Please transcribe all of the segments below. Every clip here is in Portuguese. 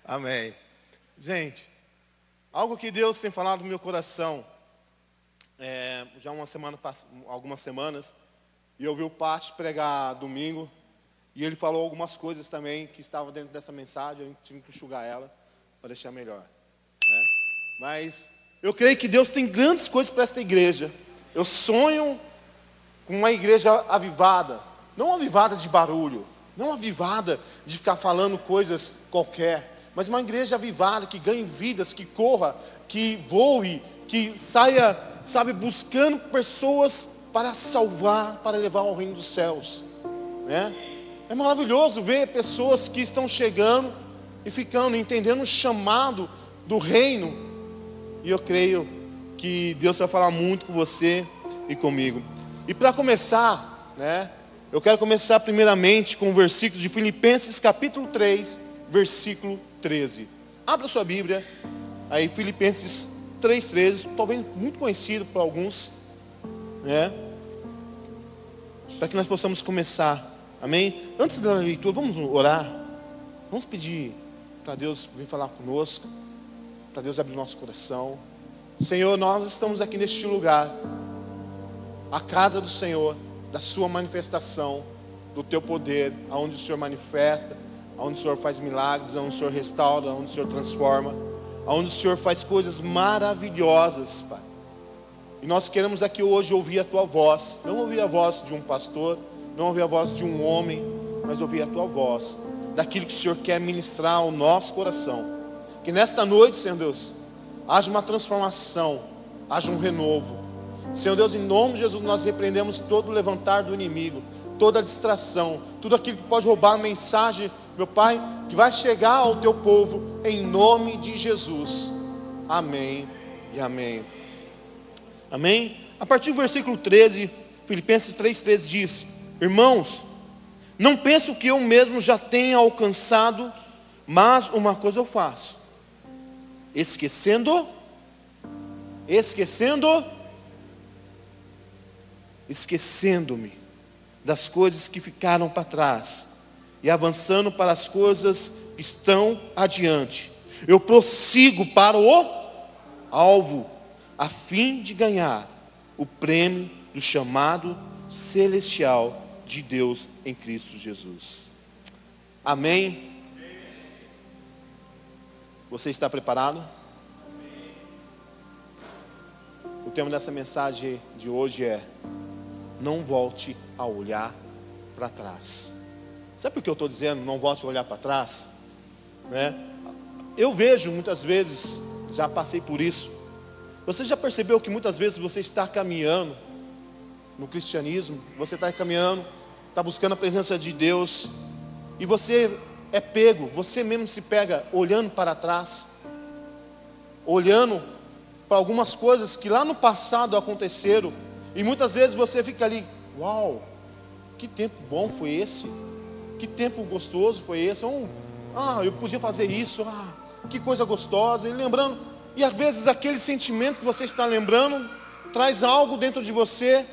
Amém. Gente, algo que Deus tem falado no meu coração, já algumas semanas, e eu ouvi o pastor pregar domingo, e ele falou algumas coisas também que estavam dentro dessa mensagem, eu tive que enxugar ela para deixar melhor, né? Mas eu creio que Deus tem grandes coisas para esta igreja. Eu sonho com uma igreja avivada, não avivada de barulho, não avivada de ficar falando coisas qualquer, mas uma igreja avivada que ganhe vidas, que corra, que voe, que saia, sabe, buscando pessoas para salvar, para levar ao reino dos céus, né? É maravilhoso ver pessoas que estão chegando e ficando, entendendo o chamado do reino. E eu creio que Deus vai falar muito com você e comigo. E para começar, né, eu quero começar primeiramente com o versículo de Filipenses capítulo 3, versículo 13. Abra sua Bíblia, aí Filipenses 3:13, talvez muito conhecido por alguns, né? Para que nós possamos começar, amém? Antes da leitura, vamos orar, vamos pedir para Deus vir falar conosco, para Deus abrir nosso coração. Senhor, nós estamos aqui neste lugar, a casa do Senhor, da sua manifestação, do teu poder, aonde o Senhor manifesta, aonde o Senhor faz milagres, aonde o Senhor restaura, aonde o Senhor transforma, aonde o Senhor faz coisas maravilhosas, Pai. E nós queremos aqui hoje ouvir a tua voz, não ouvir a voz de um pastor, não ouvir a voz de um homem, mas ouvir a tua voz, daquilo que o Senhor quer ministrar ao nosso coração. Que nesta noite, Senhor Deus, haja uma transformação, haja um renovo. Senhor Deus, em nome de Jesus, nós repreendemos todo o levantar do inimigo, toda a distração, tudo aquilo que pode roubar a mensagem, meu Pai, que vai chegar ao teu povo, em nome de Jesus. Amém e amém. Amém? A partir do versículo 13, Filipenses 3:13 diz: irmãos, não penso que eu mesmo já tenha alcançado, mas uma coisa eu faço, esquecendo-me das coisas que ficaram para trás e avançando para as coisas que estão adiante, eu prossigo para o alvo, a fim de ganhar o prêmio do chamado celestial de Deus em Cristo Jesus. Amém? Você está preparado? O tema dessa mensagem de hoje é: não volte a olhar para trás. Sabe por que eu estou dizendo não volte a olhar para trás? Né? Eu vejo muitas vezes, já passei por isso. Você já percebeu que muitas vezes você está caminhando no cristianismo, você está caminhando, está buscando a presença de Deus, e você é pego, você mesmo se pega olhando para trás, olhando para algumas coisas que lá no passado aconteceram, e muitas vezes você fica ali: uau, que tempo bom foi esse, que tempo gostoso foi esse, eu podia fazer isso, que coisa gostosa, e lembrando, e às vezes aquele sentimento que você está lembrando traz algo dentro de você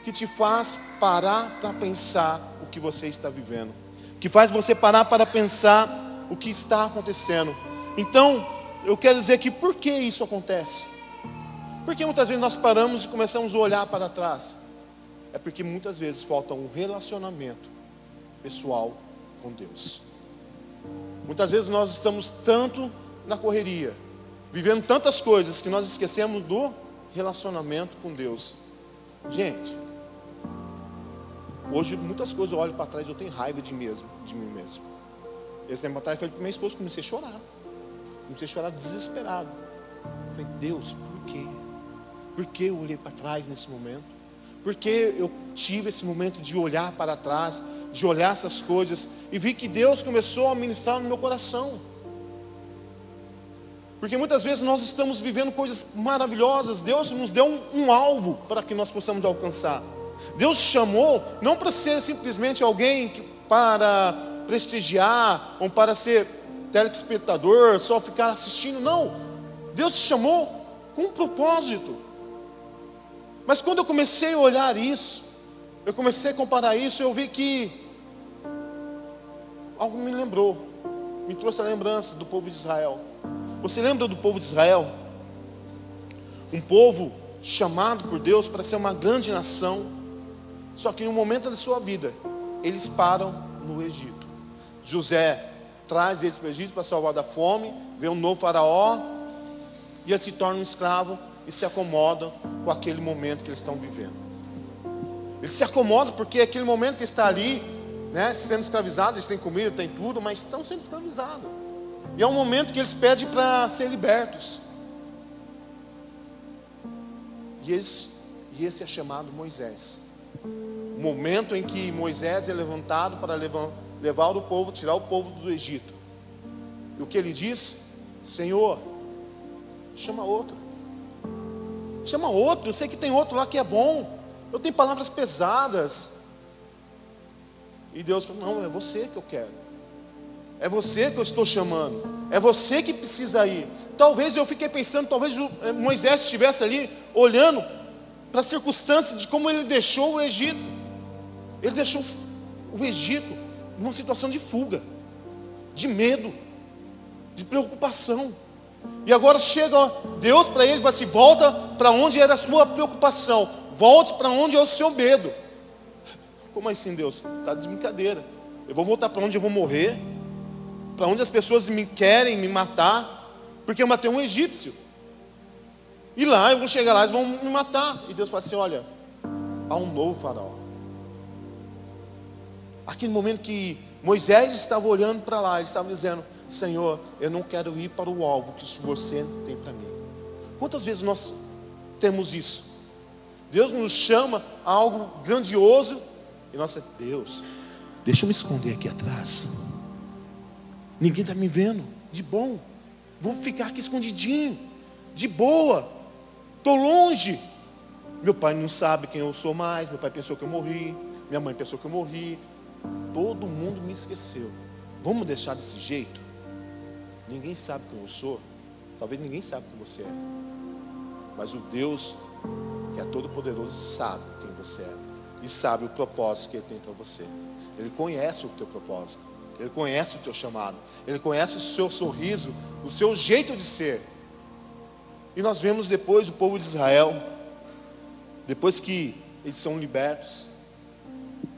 que te faz parar para pensar o que você está vivendo, que faz você parar para pensar o que está acontecendo. Então, eu quero dizer que por que isso acontece? Porque muitas vezes nós paramos e começamos a olhar para trás. É porque muitas vezes falta um relacionamento pessoal com Deus. Muitas vezes nós estamos tanto na correria, vivendo tantas coisas, que nós esquecemos do relacionamento com Deus. Gente, hoje muitas coisas eu olho para trás e eu tenho raiva de mim mesmo. Esse tempo atrás eu falei para minha esposa, comecei a chorar desesperado. Eu falei: Deus, por quê? Por que eu olhei para trás nesse momento? Por que eu tive esse momento de olhar para trás, de olhar essas coisas, e vi que Deus começou a ministrar no meu coração? Porque muitas vezes nós estamos vivendo coisas maravilhosas. Deus nos deu um alvo para que nós possamos alcançar. Deus chamou não para ser simplesmente alguém para prestigiar, ou para ser telespectador, só ficar assistindo. Não, Deus te chamou com um propósito. Mas quando eu comecei a olhar isso, eu comecei a comparar isso, eu vi que algo me lembrou. me trouxe a lembrança do povo de Israel. Você lembra do povo de Israel? Um povo chamado por Deus para ser uma grande nação. Só que em um momento da sua vida, eles param no Egito. José traz eles para o Egito para salvar da fome. Vê um novo faraó, e eles se tornam escravos e se acomodam com aquele momento que eles estão vivendo. Eles se acomodam porque é aquele momento que está ali, né, sendo escravizados. Eles têm comida, têm tudo, mas estão sendo escravizados. E é um momento que eles pedem para ser libertos. E esse é chamado Moisés. O momento em que Moisés é levantado para levar o povo, tirar o povo do Egito. E o que ele diz? Senhor, chama outro. Chama outro. Eu sei que tem outro lá que é bom. Eu tenho palavras pesadas. E Deus falou, não, é você que eu quero. É você que eu estou chamando. É você que precisa ir. Talvez eu fiquei pensando, talvez Moisés estivesse ali olhando para a circunstância de como ele deixou o Egito. Ele deixou o Egito numa situação de fuga, de medo, de preocupação. E agora chega Deus para ele e fala assim, volta para onde era a sua preocupação. Volte para onde é o seu medo. Como assim, Deus? Está de brincadeira. Eu vou voltar para onde eu vou morrer, para onde as pessoas me querem me matar, porque eu matei um egípcio. E lá eu vou chegar lá, eles vão me matar. E Deus fala assim, olha, há um novo faraó. Aquele momento que Moisés estava olhando para lá, ele estava dizendo, Senhor, eu não quero ir para o alvo que você tem para mim. Quantas vezes nós temos isso? Deus nos chama a algo grandioso e nós, Deus, deixa eu me esconder aqui atrás. Ninguém está me vendo, de bom. Vou ficar aqui escondidinho, de boa. Estou longe. Meu pai não sabe quem eu sou mais. Meu pai pensou que eu morri. Minha mãe pensou que eu morri. Todo mundo me esqueceu. Vamos deixar desse jeito? Ninguém sabe quem eu sou. Talvez ninguém sabe quem você é. Mas o Deus que é todo poderoso sabe quem você é. E sabe o propósito que Ele tem para você. Ele conhece o teu propósito. Ele conhece o teu chamado. Ele conhece o seu sorriso, o seu jeito de ser. E nós vemos depois o povo de Israel, depois que eles são libertos,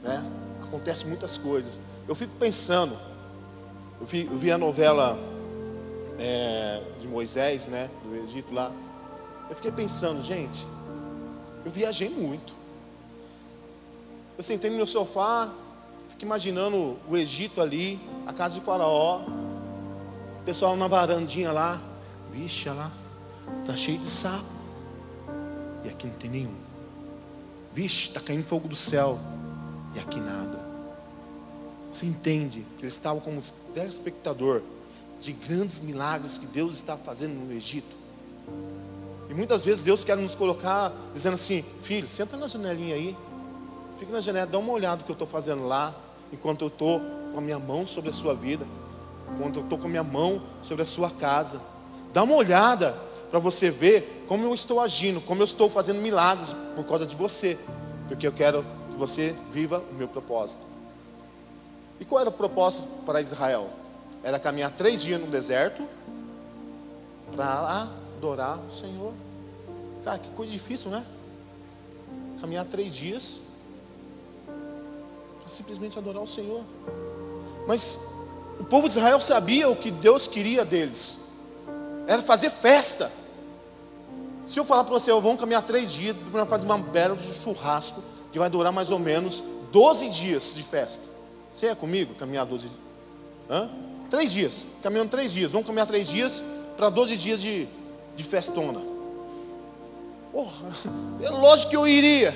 né? Acontecem muitas coisas. Eu fico pensando, eu vi a novela de Moisés, né, do Egito lá. Eu fiquei pensando, gente, eu viajei muito. Eu sentei no meu sofá, fiquei imaginando o Egito ali, a casa de Faraó, o pessoal na varandinha lá. Vixe, olha lá, está cheio de sapo. E aqui não tem nenhum. Vixe, está caindo fogo do céu. E aqui nada. Você entende que eles estavam como telespectador de grandes milagres que Deus está fazendo no Egito. E muitas vezes Deus quer nos colocar dizendo assim, filho, senta na janelinha aí. Fica na janela, dá uma olhada no que eu estou fazendo lá. Enquanto eu estou com a minha mão sobre a sua vida. Enquanto eu estou com a minha mão sobre a sua casa. Dá uma olhada para você ver como eu estou agindo, como eu estou fazendo milagres por causa de você. Porque eu quero que você viva o meu propósito. E qual era o propósito para Israel? Era caminhar 3 dias no deserto para adorar o Senhor. Cara, que coisa difícil, né? Caminhar 3 dias para simplesmente adorar o Senhor. Mas o povo de Israel sabia o que Deus queria deles. Era fazer festa. Se eu falar para você, vamos caminhar 3 dias para fazer uma bela de churrasco que vai durar mais ou menos 12 dias de festa. Você é comigo? Caminhar 12 dias? 3 dias. Caminhando 3 dias. Vamos caminhar 3 dias para 12 dias de festona. Porra, é lógico que eu iria.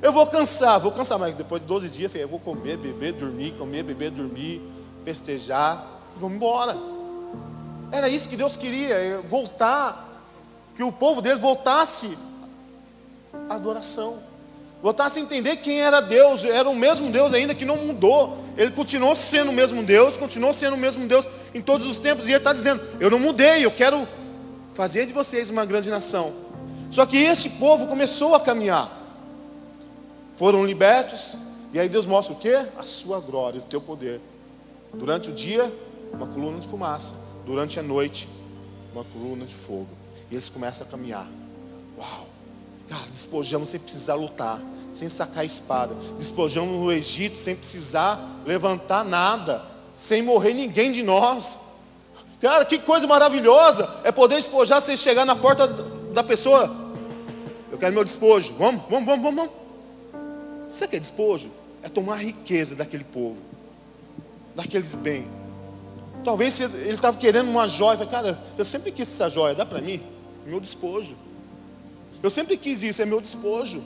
Eu vou cansar, mas depois de 12 dias, eu vou comer, beber, dormir, comer, beber, dormir, festejar, e vamos embora. Era isso que Deus queria, voltar, que o povo deles voltasse à adoração, voltasse a entender quem era Deus. Era o mesmo Deus ainda, que não mudou. Ele continuou sendo o mesmo Deus, continuou sendo o mesmo Deus em todos os tempos. E Ele está dizendo, eu não mudei, eu quero fazer de vocês uma grande nação. Só que esse povo começou a caminhar. Foram libertos. E aí Deus mostra o quê? A sua glória, o teu poder. Durante o dia uma coluna de fumaça. Durante a noite, uma coluna de fogo. E eles começam a caminhar. Uau! Cara, despojamos sem precisar lutar, sem sacar a espada. Despojamos no Egito sem precisar levantar nada, sem morrer ninguém de nós. Cara, que coisa maravilhosa é poder despojar sem chegar na porta da pessoa. Eu quero meu despojo. Vamos. Você quer despojo? É tomar a riqueza daquele povo, daqueles bens. Talvez ele estava querendo uma joia. Falei, cara, eu sempre quis essa joia, dá para mim? Meu despojo. Eu sempre quis isso, é meu despojo.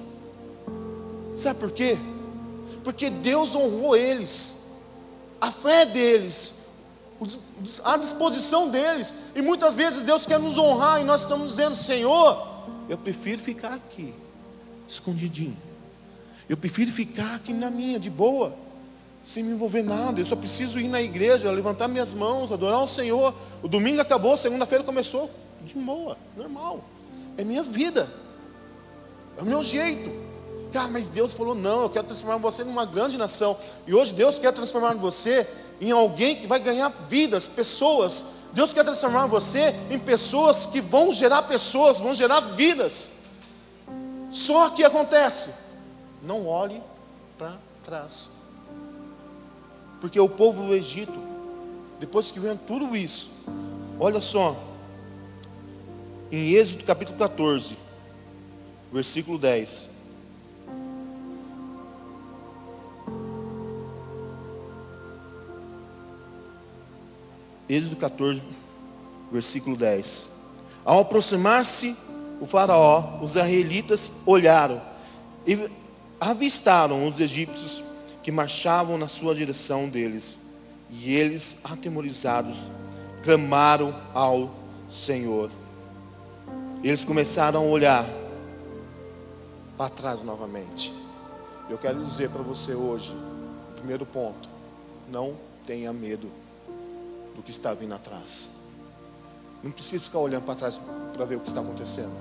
Sabe por quê? Porque Deus honrou eles, a fé deles, a disposição deles. E muitas vezes Deus quer nos honrar e nós estamos dizendo, Senhor, eu prefiro ficar aqui, escondidinho. Eu prefiro ficar aqui na minha, de boa, sem me envolver nada. Eu só preciso ir na igreja, levantar minhas mãos, adorar o Senhor. O domingo acabou, segunda-feira começou, de boa, normal. É minha vida, é o meu jeito. Cara, mas Deus falou, não, eu quero transformar você numa grande nação. E hoje Deus quer transformar você em alguém que vai ganhar vidas, pessoas. Deus quer transformar você em pessoas que vão gerar pessoas, vão gerar vidas. Só que acontece, não olhe para trás. Porque o povo do Egito, depois que vendo tudo isso, olha só, em Êxodo capítulo 14, versículo 10. Êxodo 14, versículo 10. Ao aproximar-se o faraó, os israelitas olharam e avistaram os egípcios que marchavam na sua direção deles. E eles, atemorizados, clamaram ao Senhor. Eles começaram a olhar para trás novamente. Eu quero dizer para você hoje, primeiro ponto, não tenha medo do que está vindo atrás. Não precisa ficar olhando para trás para ver o que está acontecendo.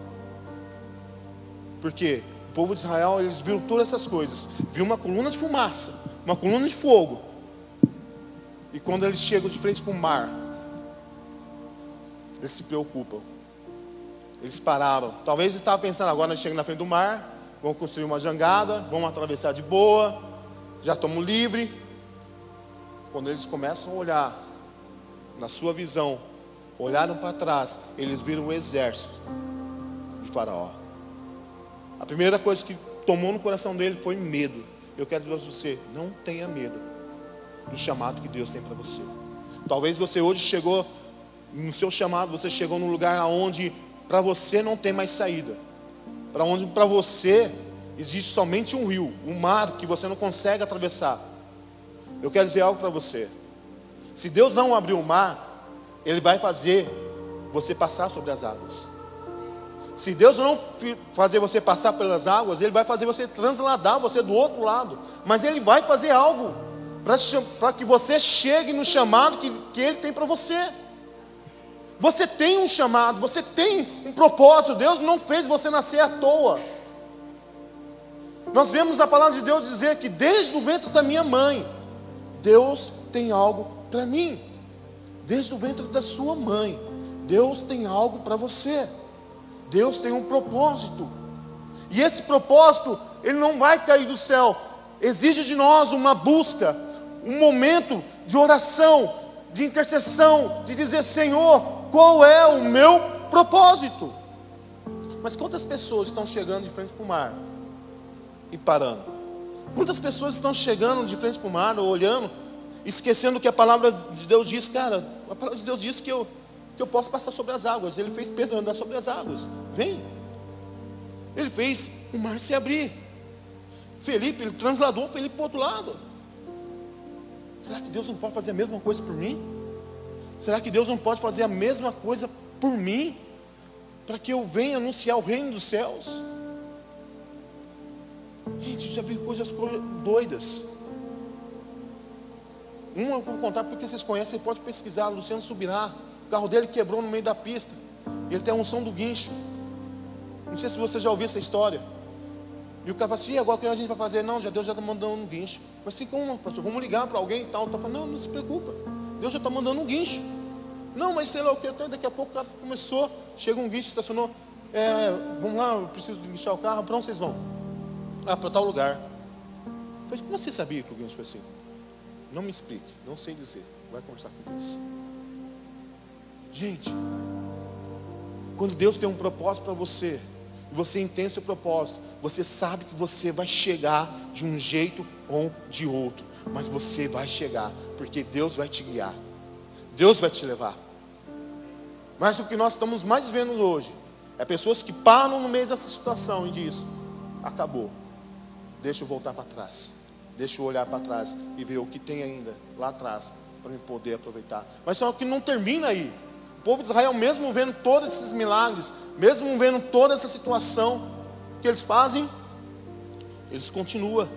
Porque o povo de Israel, eles viram todas essas coisas. Viram uma coluna de fumaça, uma coluna de fogo. E quando eles chegam de frente para o mar, eles se preocupam. Eles pararam. Talvez eles estavam pensando, agora nós chegamos na frente do mar, vamos construir uma jangada, vamos atravessar de boa, já estamos livres. Quando eles começam a olhar, na sua visão, olharam para trás, eles viram o exército de Faraó. A primeira coisa que tomou no coração dele foi medo. Eu quero dizer para você, não tenha medo do chamado que Deus tem para você. Talvez você hoje chegou no seu chamado, você chegou num lugar onde para você não tem mais saída, para onde para você existe somente um rio, um mar que você não consegue atravessar. Eu quero dizer algo para você. Se Deus não abrir o mar, Ele vai fazer você passar sobre as águas. Se Deus não fazer você passar pelas águas, Ele vai fazer você transladar você do outro lado. Mas Ele vai fazer algo para que você chegue no chamado que Ele tem para você. Você tem um chamado, você tem um propósito. Deus não fez você nascer à toa. Nós vemos a palavra de Deus dizer que desde o ventre da minha mãe, Deus tem algo para mim. Desde o ventre da sua mãe, Deus tem algo para você. Deus tem um propósito. E esse propósito, ele não vai cair do céu. Exige de nós uma busca, um momento de oração, de intercessão, de dizer, Senhor, qual é o meu propósito? Mas quantas pessoas estão chegando de frente para o mar e parando? Quantas pessoas estão chegando de frente para o mar, olhando, esquecendo que a palavra de Deus diz, cara, a palavra de Deus diz que eu posso passar sobre as águas. Ele fez Pedro andar sobre as águas. Vem. Ele fez o mar se abrir. Felipe, ele transladou Felipe para o outro lado. Será que Deus não pode fazer a mesma coisa por mim? Será que Deus não pode fazer a mesma coisa por mim? Para que eu venha anunciar o reino dos céus? Gente, já vi coisas doidas. Eu vou contar porque vocês conhecem, você pode pesquisar. Luciano Subirá, o carro dele quebrou no meio da pista. Ele tem a unção do guincho. Não sei se você já ouviu essa história. E o cara fala assim, e agora o que a gente vai fazer? Não, Deus já está mandando um guincho. Mas assim, como, pastor? Vamos ligar para alguém e tal. Tá falando, não se preocupa. Deus já está mandando um guincho. Não, mas sei lá o que, até daqui a pouco o cara começou, chega um guincho, estacionou, vamos lá, eu preciso guinchar o carro, para onde vocês vão? Ah, para tal lugar. Eu falei, como você sabia que o guincho foi assim? Não me explique, não sei dizer, vai conversar com Deus. Gente, quando Deus tem um propósito para você, e você entende seu propósito, você sabe que você vai chegar de um jeito ou de outro, mas você vai chegar, porque Deus vai te guiar, Deus vai te levar. Mas o que nós estamos mais vendo hoje, é pessoas que param no meio dessa situação e dizem, acabou, deixa eu voltar para trás, deixa eu olhar para trás e ver o que tem ainda lá atrás, para eu poder aproveitar. Mas só que não termina aí. O povo de Israel, mesmo vendo todos esses milagres, mesmo vendo toda essa situação que eles fazem, eles continuam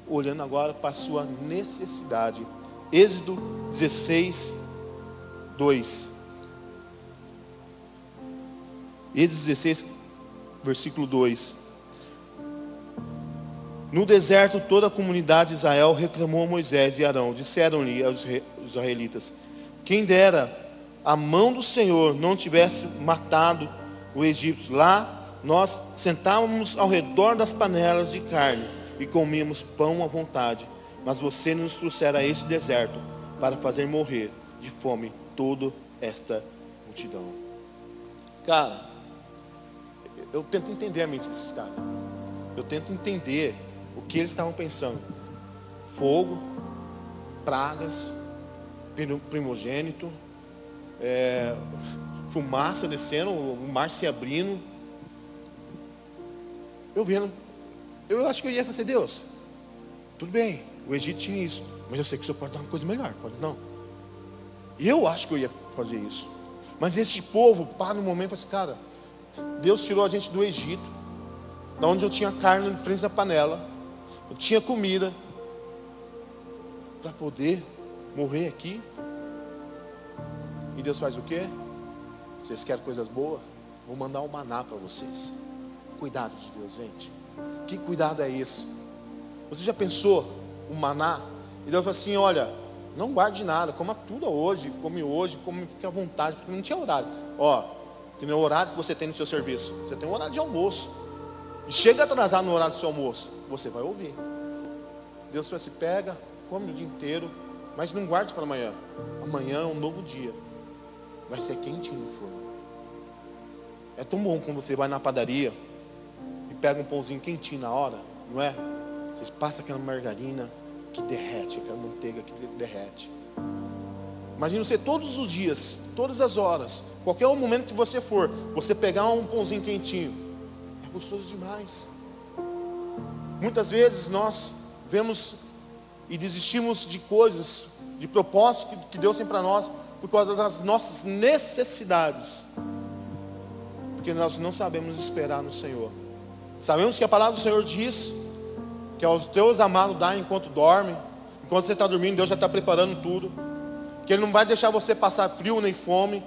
olhando agora para a sua necessidade. Êxodo 16, 2. Êxodo 16, versículo 2. No deserto toda a comunidade de Israel reclamou a Moisés e Arão. Disseram-lhe aos israelitas, quem dera a mão do Senhor não tivesse matado o egípcio. Lá nós sentávamos ao redor das panelas de carne e comíamos pão à vontade. Mas você nos trouxera a este deserto para fazer morrer de fome toda esta multidão. Cara, eu tento entender a mente desses caras. Eu tento entender o que eles estavam pensando. Fogo, pragas, primogênito, fumaça descendo, o mar se abrindo. Eu acho que eu ia fazer, Deus, tudo bem, o Egito tinha isso, mas eu sei que o Senhor pode dar uma coisa melhor, pode não? Eu acho que eu ia fazer isso. Mas esse povo para no momento e fala assim, cara, Deus tirou a gente do Egito, da onde eu tinha carne em frente da panela, eu tinha comida, para poder morrer aqui. E Deus faz o quê? Vocês querem coisas boas? Vou mandar um maná para vocês. Cuidado de Deus, gente. Que cuidado é esse? Você já pensou um maná? E Deus fala assim, olha, não guarde nada, coma tudo hoje, come, fique à vontade, porque não tinha horário. Ó, que nem o horário que você tem no seu serviço. Você tem um horário de almoço. E chega atrasado no horário do seu almoço, você vai ouvir. Deus fala assim, pega, come o dia inteiro, mas não guarde para amanhã. Amanhã é um novo dia. Vai ser quentinho no forno. É tão bom quando você vai na padaria e pega um pãozinho quentinho na hora, não é? Você passa aquela margarina que derrete, aquela manteiga que derrete. Imagina você todos os dias, todas as horas, qualquer momento que você for, você pegar um pãozinho quentinho. É gostoso demais. Muitas vezes nós vemos e desistimos de coisas, de propósitos que Deus tem para nós, por causa das nossas necessidades, porque nós não sabemos esperar no Senhor. Sabemos que a palavra do Senhor diz que aos teus amados dá enquanto dorme. Enquanto você está dormindo, Deus já está preparando tudo, que Ele não vai deixar você passar frio nem fome,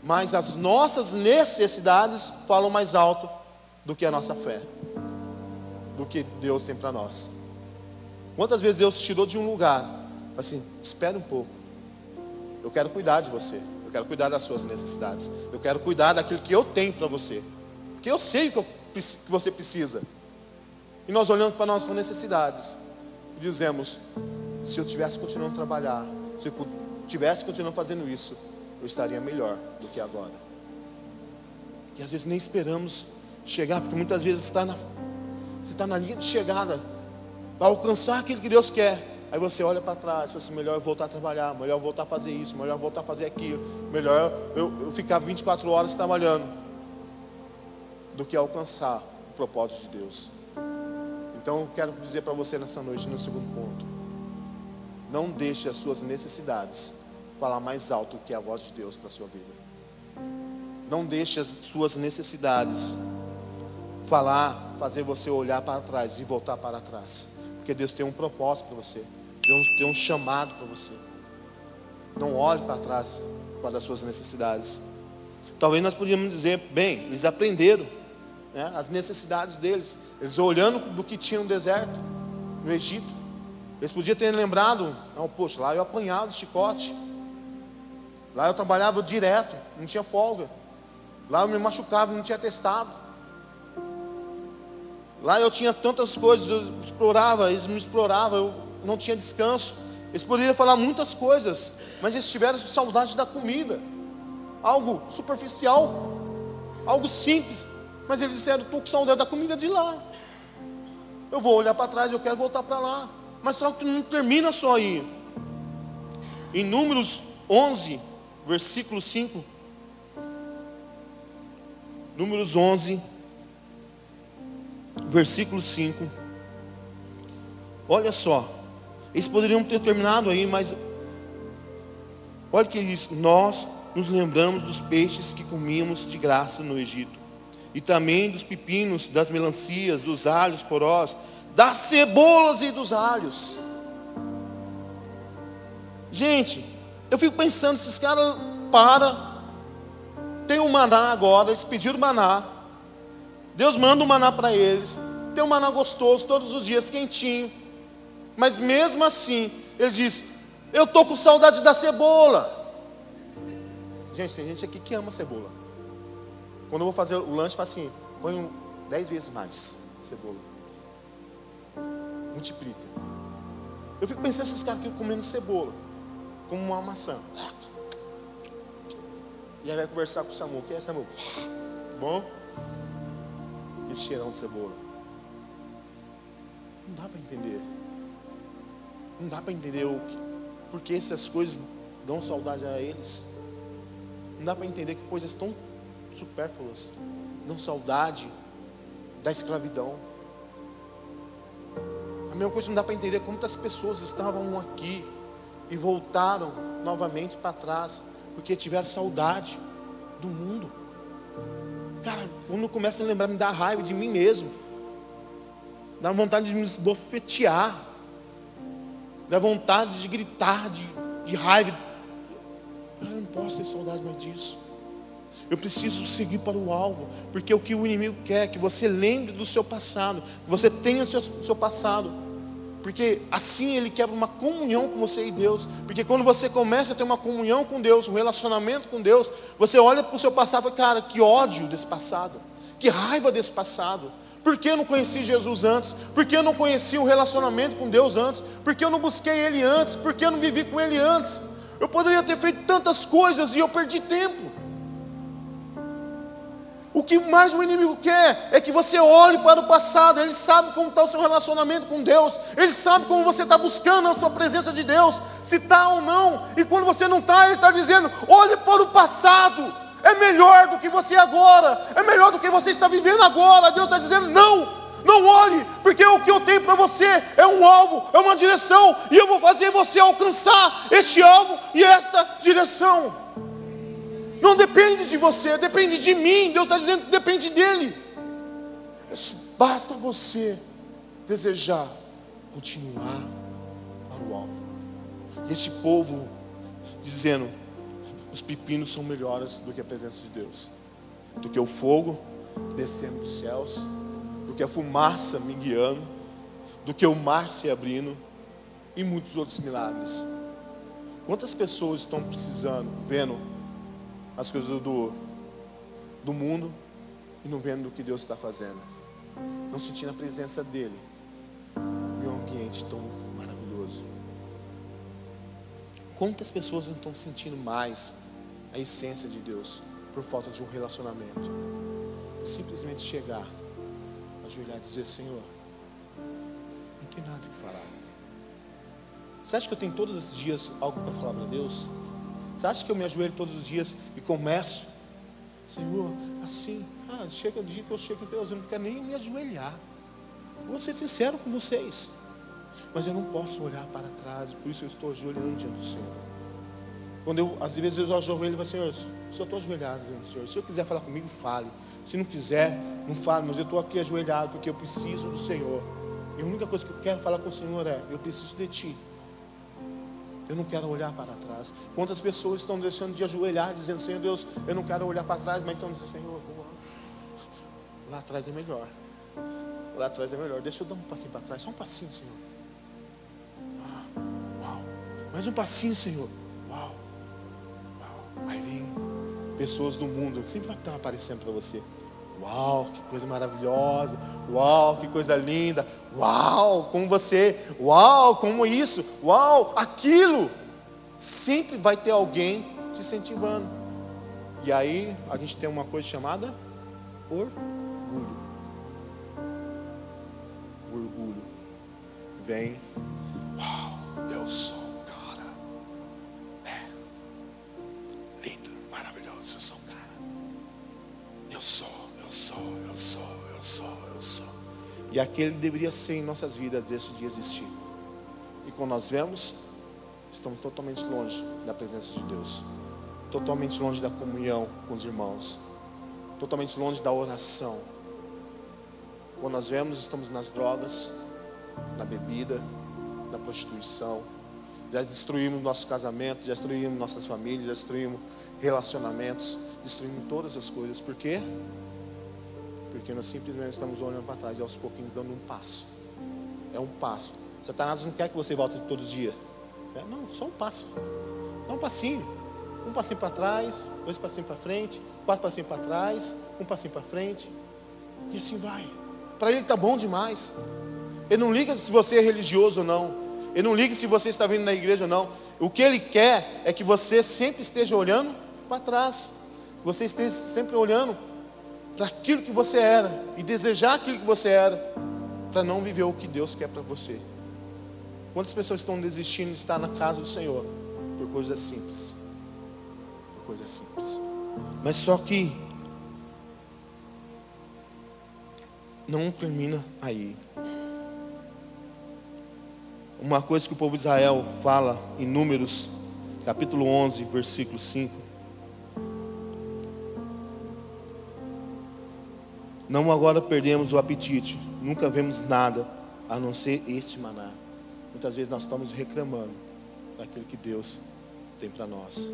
mas as nossas necessidades falam mais alto do que a nossa fé, do que Deus tem para nós. Quantas vezes Deus te tirou de um lugar, assim, espere um pouco, eu quero cuidar de você, eu quero cuidar das suas necessidades, eu quero cuidar daquilo que eu tenho para você, porque eu sei que você precisa. E nós olhamos para nossas necessidades e dizemos, se eu tivesse continuando a trabalhar, se eu tivesse continuando fazendo isso, eu estaria melhor do que agora. E às vezes nem esperamos chegar, porque muitas vezes você está na linha de chegada para alcançar aquilo que Deus quer. Aí você olha para trás e fala assim, melhor eu voltar a trabalhar, melhor eu voltar a fazer isso, melhor eu voltar a fazer aquilo, melhor eu ficar 24 horas trabalhando, do que alcançar o propósito de Deus. Então eu quero dizer para você nessa noite, no segundo ponto, não deixe as suas necessidades falar mais alto que a voz de Deus para a sua vida. Não deixe as suas necessidades fazer você olhar para trás e voltar para trás, porque Deus tem um propósito para você, Deus tem um chamado para você. Não olhe para trás para as suas necessidades. Talvez nós podíamos dizer, bem, eles aprenderam, né, as necessidades deles, eles olhando do que tinha no deserto, no Egito, Eles podiam ter lembrado, não, poxa, lá eu apanhava de chicote. Lá eu trabalhava direto, não tinha folga. Lá eu me machucava, não tinha atestado. Lá eu tinha tantas coisas, eu explorava, eles me exploravam, eu não tinha descanso. Eles poderiam falar muitas coisas, mas eles tiveram saudade da comida. Algo superficial, algo simples. Mas eles disseram, estou com saudade da comida de lá. Eu vou olhar para trás, eu quero voltar para lá. Mas só que não termina só aí. Em Números 11, versículo 5. Números 11, versículo 5. Olha só. Eles poderiam ter terminado aí, mas olha o que ele diz: nós nos lembramos dos peixes que comíamos de graça no Egito, e também dos pepinos, das melancias, dos alhos porós, das cebolas e dos alhos. Gente, eu fico pensando, esses caras tem um maná agora, eles pediram maná, Deus manda um maná para eles, tem um maná gostoso todos os dias, quentinho, mas mesmo assim, eles dizem, eu estou com saudade da cebola. Gente, tem gente aqui que ama cebola. Quando eu vou fazer o lanche, faz assim, põe 10 vezes mais cebola. Multiplica. Eu fico pensando esses caras aqui comendo cebola, como uma maçã. E aí vai conversar com o Samuel. Quem é Samuel? Bom? Esse cheirão de cebola. Não dá para entender. Não dá para entender por que essas coisas dão saudade a eles. Não dá para entender que coisas tão supérfluas dão saudade da escravidão. A mesma coisa, não dá para entender quantas pessoas estavam aqui e voltaram novamente para trás porque tiveram saudade do mundo. Cara, quando começa a lembrar, me dá raiva de mim mesmo, dá vontade de me esbofetear, dá vontade de gritar de raiva. Eu não posso ter saudade mais disso. Eu preciso seguir para o alvo, porque o que o inimigo quer é que você lembre do seu passado, que você tenha o seu passado, porque assim ele quebra uma comunhão com você e Deus. Porque quando você começa a ter uma comunhão com Deus, um relacionamento com Deus, você olha para o seu passado e fala, cara, que ódio desse passado, que raiva desse passado. Por que eu não conheci Jesus antes? Por que eu não conheci um relacionamento com Deus antes? Por que eu não busquei Ele antes? Por que eu não vivi com Ele antes? Eu poderia ter feito tantas coisas e eu perdi tempo. O que mais o inimigo quer é que você olhe para o passado. Ele sabe como está o seu relacionamento com Deus. Ele sabe como você está buscando a sua presença de Deus, se está ou não. E quando você não está, Ele está dizendo, olhe para o passado. É melhor do que você agora. É melhor do que você está vivendo agora. Deus está dizendo, não olhe, porque o que eu tenho para você é um alvo, é uma direção. E eu vou fazer você alcançar este alvo e esta direção. Não depende de você, depende de mim. Deus está dizendo que depende dEle. Basta você desejar continuar para o alvo. E este povo dizendo, os pepinos são melhores do que a presença de Deus, do que o fogo descendo dos céus, do que a fumaça me guiando, do que o mar se abrindo e muitos outros milagres. Quantas pessoas estão precisando, vendo as coisas do mundo e não vendo o que Deus está fazendo, não sentindo a presença dEle em um ambiente tão maravilhoso? Quantas pessoas não estão sentindo mais a essência de Deus por falta de um relacionamento? Simplesmente chegar, ajoelhar e dizer, Senhor, não tem nada que falar. Você acha que eu tenho todos os dias algo para falar para Deus? Você acha que eu me ajoelho todos os dias e começo, Senhor, assim, chega o dia que eu chego em Deus, eu não quero nem me ajoelhar. Vou ser sincero com vocês, mas eu não posso olhar para trás, por isso eu estou ajoelhando diante do Senhor. Às vezes eu ajoelho e falo, Senhor, se eu estou ajoelhado diante do Senhor, se eu quiser falar comigo, fale. Se não quiser, não fale, mas eu estou aqui ajoelhado porque eu preciso do Senhor. E a única coisa que eu quero falar com o Senhor é, eu preciso de Ti. Eu não quero olhar para trás. Quantas pessoas estão deixando de ajoelhar, dizendo, Senhor Deus, eu não quero olhar para trás, mas estão dizendo, Senhor, lá atrás é melhor. Lá atrás é melhor. Deixa eu dar um passinho para trás, só um passinho, Senhor. Mais um passinho, Senhor. Uau, uau. Aí vem pessoas do mundo, sempre vai estar aparecendo para você. Uau, que coisa maravilhosa. Uau, que coisa linda. Uau, como você. Uau, como isso. Uau, aquilo. Sempre vai ter alguém te incentivando. E aí a gente tem uma coisa chamada orgulho. Orgulho. Vem. Uau, eu sou um cara. Lindo, maravilhoso, eu sou um cara. Eu sou. E aquele deveria ser em nossas vidas desse dia existir. E quando nós vemos, estamos totalmente longe da presença de Deus. Totalmente longe da comunhão com os irmãos. Totalmente longe da oração. Quando nós vemos, estamos nas drogas, na bebida, na prostituição. Já destruímos nosso casamento, já destruímos nossas famílias, já destruímos relacionamentos, destruímos todas as coisas. Por quê? Porque nós simplesmente estamos olhando para trás e aos pouquinhos dando um passo. É um passo. Satanás não quer que você volte todos os dias. Não, só um passo. Dá um passinho. Um passinho para trás, 2 passinhos para frente, 4 passinhos para trás, 1 passinho para frente. E assim vai. Para ele está bom demais. Ele não liga se você é religioso ou não. Ele não liga se você está vindo na igreja ou não. O que ele quer é que você sempre esteja olhando para trás. Você esteja sempre olhando para aquilo que você era e desejar aquilo que você era, para não viver o que Deus quer para você. Quantas pessoas estão desistindo de estar na casa do Senhor por coisas simples? Por coisas simples. Mas só que não termina aí. Uma coisa que o povo de Israel fala em Números, capítulo 11, versículo 5. Não agora perdemos o apetite, nunca vemos nada a não ser este maná. Muitas vezes nós estamos reclamando daquilo que Deus tem para nós.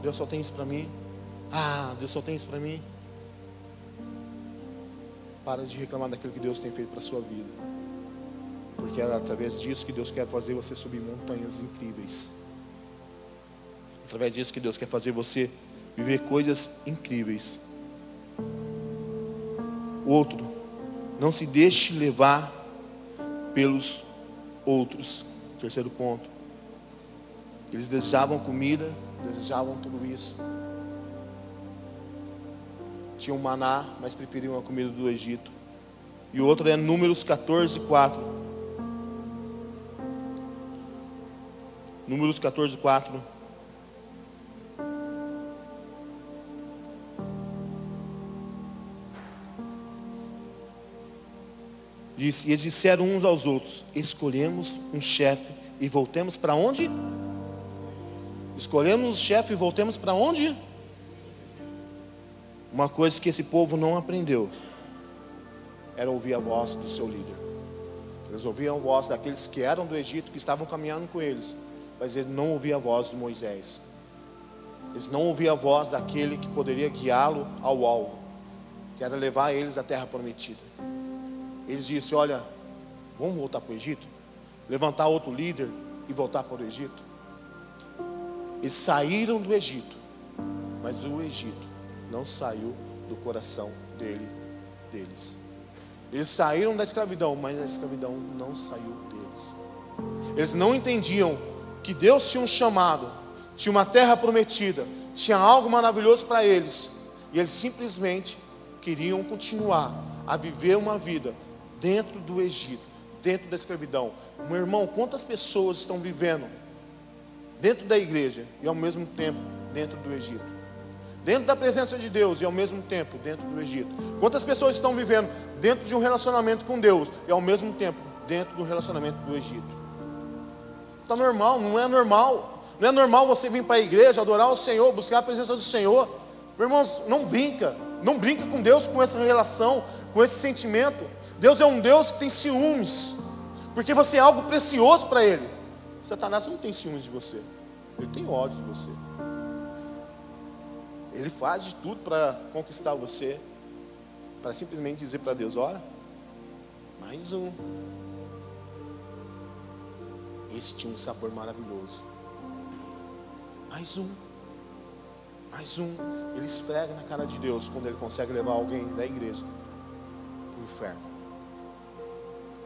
Deus só tem isso para mim. Deus só tem isso para mim. Para de reclamar daquilo que Deus tem feito para a sua vida. Porque é através disso que Deus quer fazer você subir montanhas incríveis. Através disso que Deus quer fazer você viver coisas incríveis. Outro, não se deixe levar pelos outros. Terceiro ponto. Eles desejavam comida, desejavam tudo isso. Tinham maná, mas preferiam a comida do Egito. E o outro é Números 14, 4. Números 14, 4. Diz, e eles disseram uns aos outros: escolhemos um chefe e voltemos para onde? Escolhemos um chefe e voltemos para onde? Uma coisa que esse povo não aprendeu era ouvir a voz do seu líder. Eles ouviam a voz daqueles que eram do Egito, que estavam caminhando com eles, mas eles não ouviam a voz de Moisés. Eles não ouviam a voz daquele que poderia guiá-lo ao alvo, que era levar eles à terra prometida. Eles disseram: olha, vamos voltar para o Egito? Levantar outro líder e voltar para o Egito? Eles saíram do Egito, mas o Egito não saiu do coração deles. Eles saíram da escravidão, mas a escravidão não saiu deles. Eles não entendiam que Deus tinha um chamado, tinha uma terra prometida, tinha algo maravilhoso para eles. E eles simplesmente queriam continuar a viver uma vida dentro do Egito, dentro da escravidão. Meu irmão, quantas pessoas estão vivendo dentro da igreja e ao mesmo tempo dentro do Egito? Dentro da presença de Deus e ao mesmo tempo dentro do Egito. Quantas pessoas estão vivendo dentro de um relacionamento com Deus e ao mesmo tempo dentro do relacionamento do Egito? Está normal? Não é normal. Não é normal você vir para a igreja, adorar o Senhor, buscar a presença do Senhor. Meu irmão, não brinca. Não brinca com Deus, com essa relação, com esse sentimento. Deus é um Deus que tem ciúmes, porque você é algo precioso para Ele. Satanás não tem ciúmes de você, ele tem ódio de você. Ele faz de tudo para conquistar você, para simplesmente dizer para Deus: olha, mais um. esse tinha um sabor maravilhoso. Mais um. Mais um. Ele esfrega na cara de Deus quando ele consegue levar alguém da igreja para o inferno.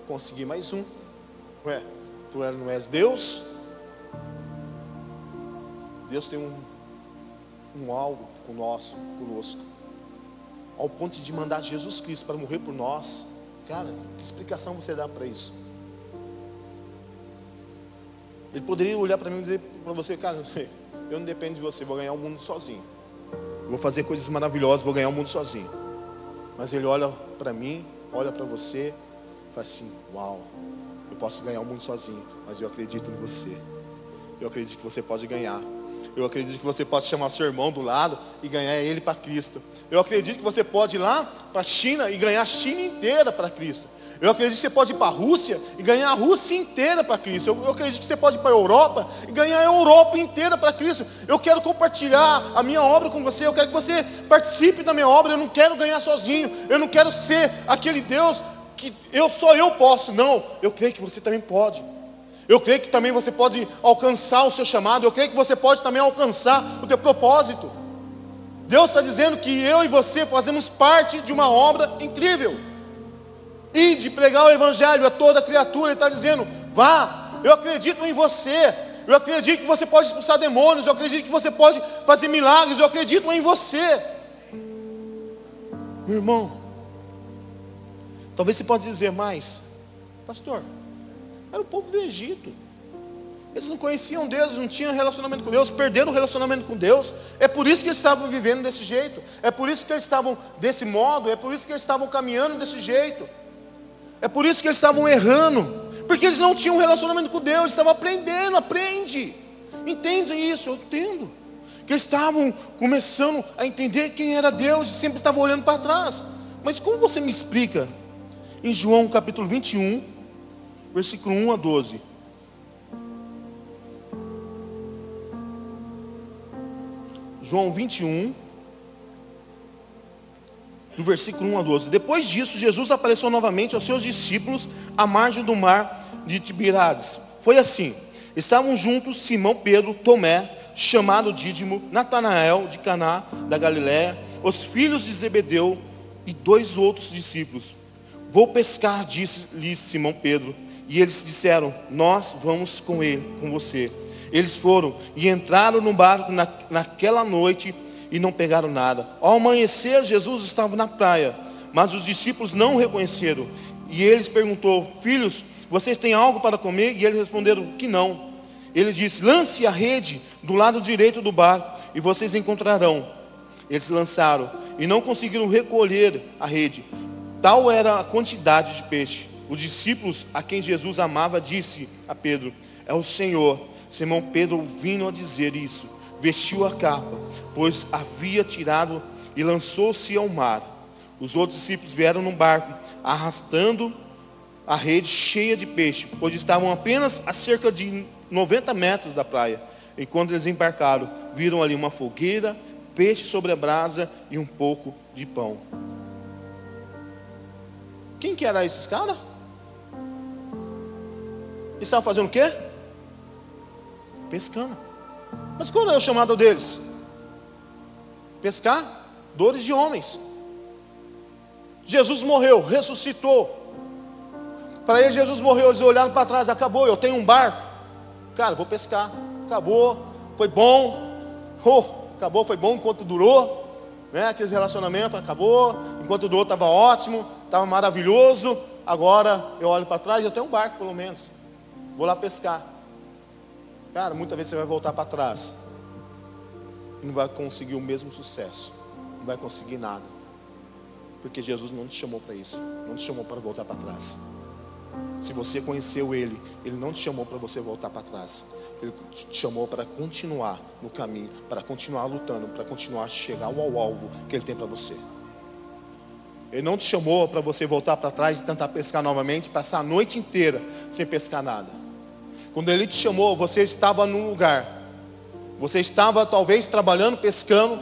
Consegui mais um. Ué, tu não és Deus? Deus tem um algo conosco, ao ponto de mandar Jesus Cristo para morrer por nós. Cara, que explicação você dá para isso? Ele poderia olhar para mim e dizer para você: cara, eu não dependo de você, vou ganhar o mundo sozinho, vou fazer coisas maravilhosas, vou ganhar o mundo sozinho. Mas ele olha para mim, olha para você e fala assim: uau, eu posso ganhar o mundo sozinho, mas eu acredito em você. Eu acredito que você pode ganhar. Eu acredito que você pode chamar seu irmão do lado e ganhar ele para Cristo. Eu acredito que você pode ir lá para a China e ganhar a China inteira para Cristo. Eu acredito que você pode ir para a Rússia e ganhar a Rússia inteira para Cristo. Eu acredito que você pode ir para a Europa e ganhar a Europa inteira para Cristo. Eu quero compartilhar a minha obra com você. Eu quero que você participe da minha obra. Eu não quero ganhar sozinho. Eu não quero ser aquele Deus que só eu posso. Não, eu creio que você também pode. Eu creio que também você pode alcançar o seu chamado. Eu creio que você pode também alcançar o teu propósito. Deus está dizendo que eu e você fazemos parte de uma obra incrível. E de pregar o evangelho a toda criatura. Ele está dizendo: vá, eu acredito em você. Eu acredito que você pode expulsar demônios. Eu acredito que você pode fazer milagres. Eu acredito em você. Meu irmão, talvez você pode dizer: mas pastor, era o povo do Egito, eles não conheciam Deus, não tinham relacionamento com Deus, perderam o relacionamento com Deus. É por isso que eles estavam vivendo desse jeito, é por isso que eles estavam desse modo, é por isso que eles estavam caminhando desse jeito, é por isso que eles estavam errando, porque eles não tinham um relacionamento com Deus, eles estavam aprendendo. Entende isso? Eu entendo que eles estavam começando a entender quem era Deus e sempre estavam olhando para trás. Mas como você me explica em João capítulo 21, versículo 1 a 12. João 21, do versículo 1 a 12. Depois disso, Jesus apareceu novamente aos seus discípulos à margem do mar de Tiberíades. Foi assim: estavam juntos Simão Pedro, Tomé, chamado Dídimo, Natanael de Caná da Galiléia, os filhos de Zebedeu e 2 outros discípulos. Vou pescar, disse-lhes Simão Pedro. E eles disseram: nós vamos com você. Eles foram e entraram no barco naquela noite e não pegaram nada. Ao amanhecer, Jesus estava na praia, mas os discípulos não o reconheceram. E eles perguntou: filhos, vocês têm algo para comer? E eles responderam que não. Ele disse: lance a rede do lado direito do barco e vocês encontrarão. Eles lançaram e não conseguiram recolher a rede. Tal era a quantidade de peixe. Os discípulos a quem Jesus amava disse a Pedro: é o Senhor. Simão Pedro, ouvindo a dizer isso, vestiu a capa, pois havia tirado, e lançou-se ao mar. Os outros discípulos vieram no barco, arrastando a rede cheia de peixe, pois estavam apenas a cerca de 90 metros da praia. E quando eles embarcaram, viram ali uma fogueira, peixe sobre a brasa e um pouco de pão. Quem que era esses caras? Eles estavam fazendo o quê? Pescando. Mas qual é o chamado deles? Pescadores de homens. Jesus morreu, ressuscitou. Para eles Jesus morreu, eles olharam para trás: acabou, eu tenho um barco. Cara, vou pescar. Acabou, foi bom. Acabou, foi bom enquanto durou, né? Aqueles relacionamentos, acabou. Enquanto durou estava ótimo, estava maravilhoso. Agora eu olho para trás, eu tenho um barco pelo menos. Vou lá pescar. Cara, muitas vezes você vai voltar para trás e não vai conseguir o mesmo sucesso, não vai conseguir nada, porque Jesus não te chamou para isso, não te chamou para voltar para trás. Se você conheceu Ele, Ele não te chamou para você voltar para trás, Ele te chamou para continuar no caminho, para continuar lutando, para continuar a chegar ao alvo que Ele tem para você. Ele não te chamou para você voltar para trás e tentar pescar novamente, passar a noite inteira sem pescar nada. Quando Ele te chamou, você estava num lugar, você estava talvez trabalhando, pescando,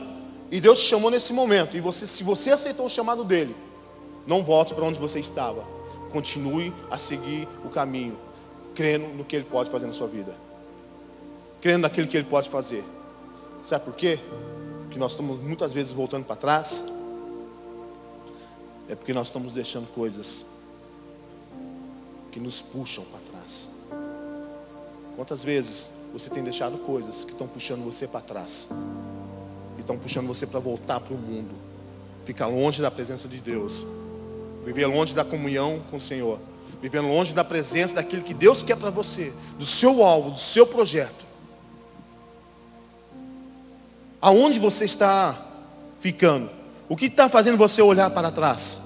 e Deus te chamou nesse momento. E se você aceitou o chamado dEle, não volte para onde você estava, continue a seguir o caminho. crendo no que Ele pode fazer na sua vida, crendo naquilo que Ele pode fazer. Sabe por quê? Porque nós estamos muitas vezes voltando para trás. É porque nós estamos deixando coisas que nos puxam para trás. Quantas vezes você tem deixado coisas que estão puxando você para trás, e estão puxando você para voltar para o mundo, ficar longe da presença de Deus, viver longe da comunhão com o Senhor, viver longe da presença daquilo que Deus quer para você, do seu alvo, do seu projeto. Aonde você está ficando? O que está fazendo você olhar para trás?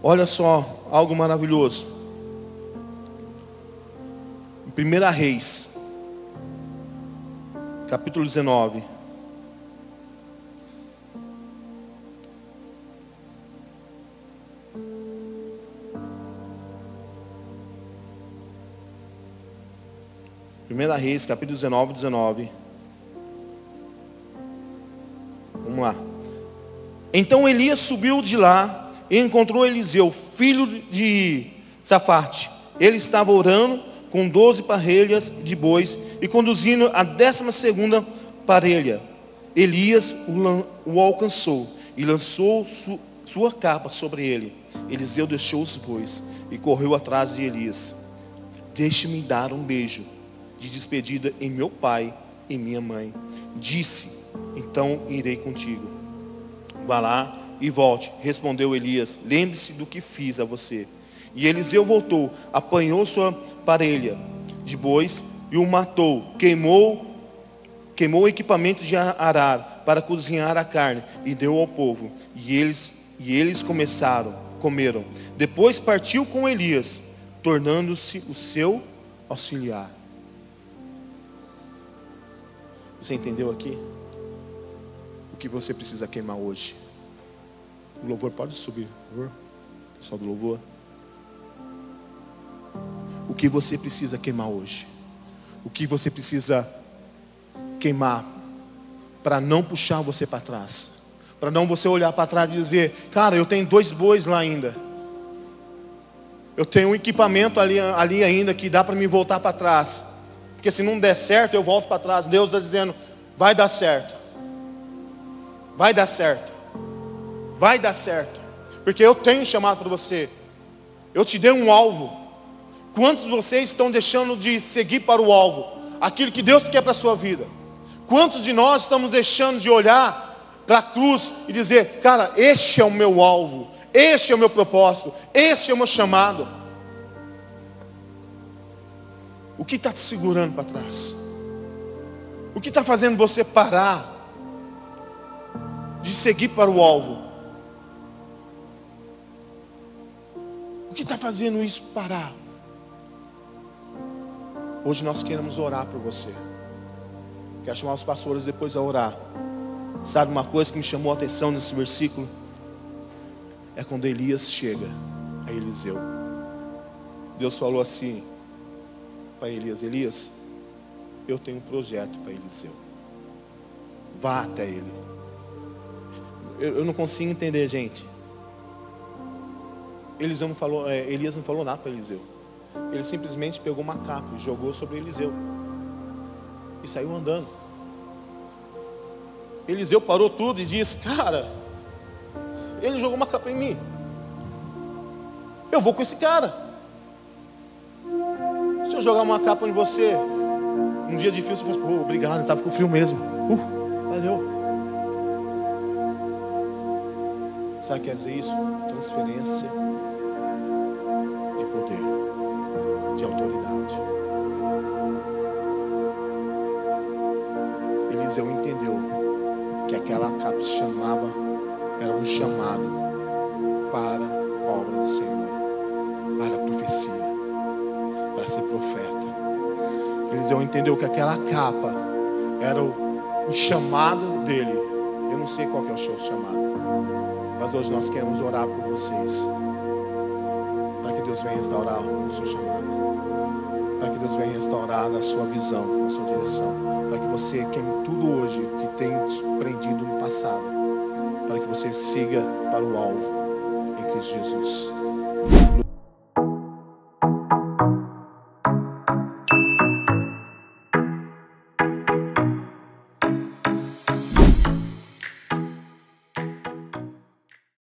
Olha só, algo maravilhoso. Em 1 Reis, capítulo 19. Primeira Reis, capítulo 19. Vamos lá. Então Elias subiu de lá e encontrou Eliseu, filho de Safate. Ele estava orando com 12 parelhas de bois e conduzindo a 12ª parelha. Elias o alcançou e lançou sua capa sobre ele. Eliseu deixou os bois e correu atrás de Elias. Deixe-me dar um beijo de despedida em meu pai e minha mãe. Disse: então irei contigo. Vá lá e volte, respondeu Elias. Lembre-se do que fiz a você. E Eliseu voltou, apanhou sua parelha de bois e o matou. Queimou o equipamento de arar para cozinhar a carne e deu ao povo. E eles comeram. Depois partiu com Elias, tornando-se o seu auxiliar. Você entendeu aqui? O que você precisa queimar hoje? O louvor pode subir, por favor? Pessoal do louvor. O que você precisa queimar hoje? O que você precisa queimar para não puxar você para trás? Para não você olhar para trás e dizer: cara, eu tenho 2 bois lá ainda. Eu tenho um equipamento ali ainda que dá para me voltar para trás. Porque se não der certo, eu volto para trás. Deus está dizendo: vai dar certo. Vai dar certo. Vai dar certo. Porque eu tenho chamado para você. Eu te dei um alvo. Quantos de vocês estão deixando de seguir para o alvo? Aquilo que Deus quer para a sua vida. Quantos de nós estamos deixando de olhar para a cruz e dizer: cara, este é o meu alvo. Este é o meu propósito. Este é o meu chamado. O que está te segurando para trás? O que está fazendo você parar de seguir para o alvo? O que está fazendo isso parar? Hoje nós queremos orar por você. Quero chamar os pastores depois a orar. Sabe uma coisa que me chamou a atenção nesse versículo? É quando Elias chega a Eliseu. Deus falou assim para Elias: Elias, eu tenho um projeto para Eliseu. Vá até ele. Eu não consigo entender, gente. Elias não falou nada para Eliseu. Ele simplesmente pegou uma capa e jogou sobre Eliseu e saiu andando. Eliseu parou tudo e disse: cara, ele jogou uma capa em mim, eu vou com esse cara. Se eu jogar uma capa em você, um dia difícil, você faz: obrigado, estava com frio mesmo. Valeu. Sabe o que quer dizer isso? Transferência de poder, de autoridade. Eliseu entendeu que aquela capa se chamava, era um chamado para a obra do Senhor, para a profecia, para ser profeta. Eliseu entendeu que aquela capa era o chamado dele. Eu não sei qual que é o seu chamado, mas hoje nós queremos orar por vocês, para que Deus venha restaurar o seu chamado, para que Deus venha restaurar a sua visão, a sua direção, para que você queime tudo hoje que tem te prendido no passado, para que você siga para o alvo em Cristo Jesus.